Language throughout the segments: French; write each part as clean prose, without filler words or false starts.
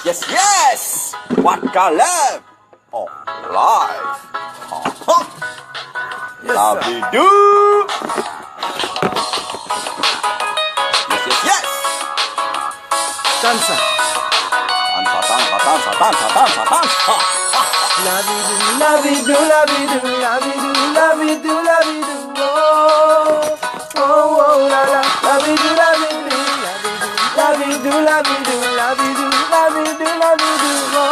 Yes, yes! What Caleb of life. Yes, Labidou! Yes, yes, yes! Dansa. Tansa. Labidou, labidou, labidou, labidou, labidou, oh, oh, oh, la la, labidou, labidou, labidou, labidou, labidou, labidou, labidou, oh,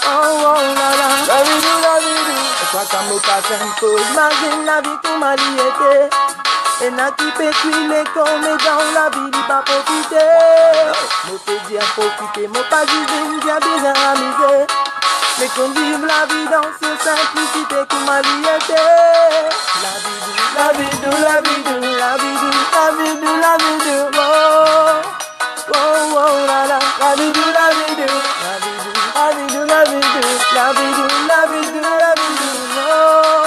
oh, oh, la la, labidou, labidou. Et toi comme au passé, imagine la vie comme elle y était. Et n'a qui peut cuire comme dans la vie, il pas profiter. Moi te dis à profiter, moi pas juste bien bien amusé. Mais qu'on vive la vie dans cette simplicité comme elle y était. La vidou, la vidou, la vidou, la vidou, la vidou, oh, oh, oh, la la, la vidou, la vidou, la vidou, la vidou, la vidou, la vidou, la vidou, oh,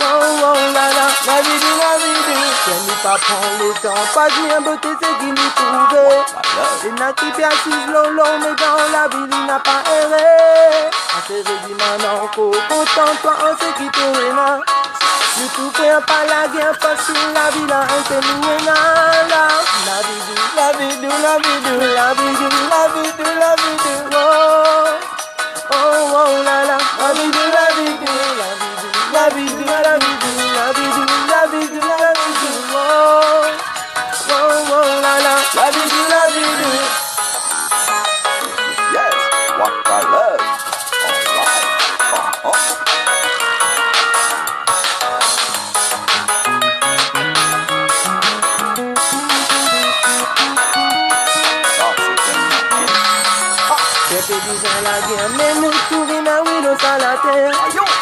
oh, oh, la la, la vidou, la vidou. Si pas prendre le temps, pas bien beauté, c'est qui nous trouve. Et n'a qui peut assise lolo, mais dans la ville, il n'a pas erré. A se redi maintenant, content toi, on sait qui te rena. Nous tout fait pas la guerre, parce que la ville a un peu nous la vidou, la vidou, la vidou, la vidou, la vidou, la vidou, oh, oh, oh, la la, la vidou, la vidou, la vidou, la vidou, la vidou, la vidou, la vidou, oh, oh, oh, la la, la vidou, la vidou. Yes, what Caleb of life. C'était déjà la guerre, mais nous tournons à Willow à la terre.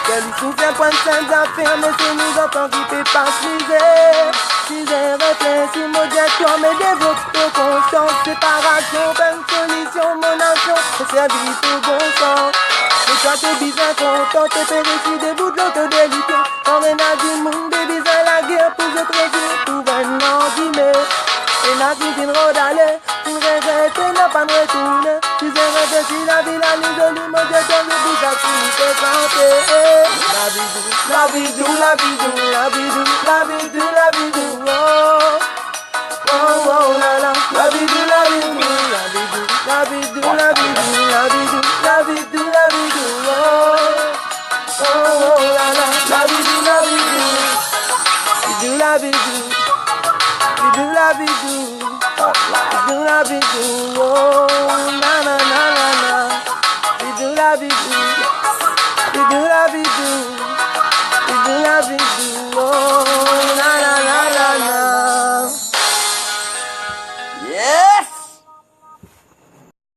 Quel soutien point de sainte affaires, mais c'est nous entend qui peut pas s'user. Si j'ai réfléchi, mon directeur, mais développe ton conscience. Séparation, bonne solution, mon nation, c'est service au bon sens. Mais toi t'es bizarre, content, t'es péréchi, des bouts de l'autodélité. Quand on a du monde, des bizarres, la guerre, pour se prédire, tout vraiment d'aimer. Et n'a qui vient d'aller, tu me regrettes, et n'a pas de retourner. Tu sais réfléchir, la vie, la nuit de lui, mon Dieu, donne le bout à tout, t'es santé. La vidou, la vidou, la vidou, la vidou, la vidou, la vidou, oh, oh, oh, la la, la vidou, la vidou, la vidou, la vidou, la vidou, la vidou, la vidou, la vidou, oh, oh, oh, la la, la vidou, la vidou, vidou, la vidou. Vidou la vidou, vidou la vidou, oh, na na na na na. Vidou la vidou, vidou la vidou.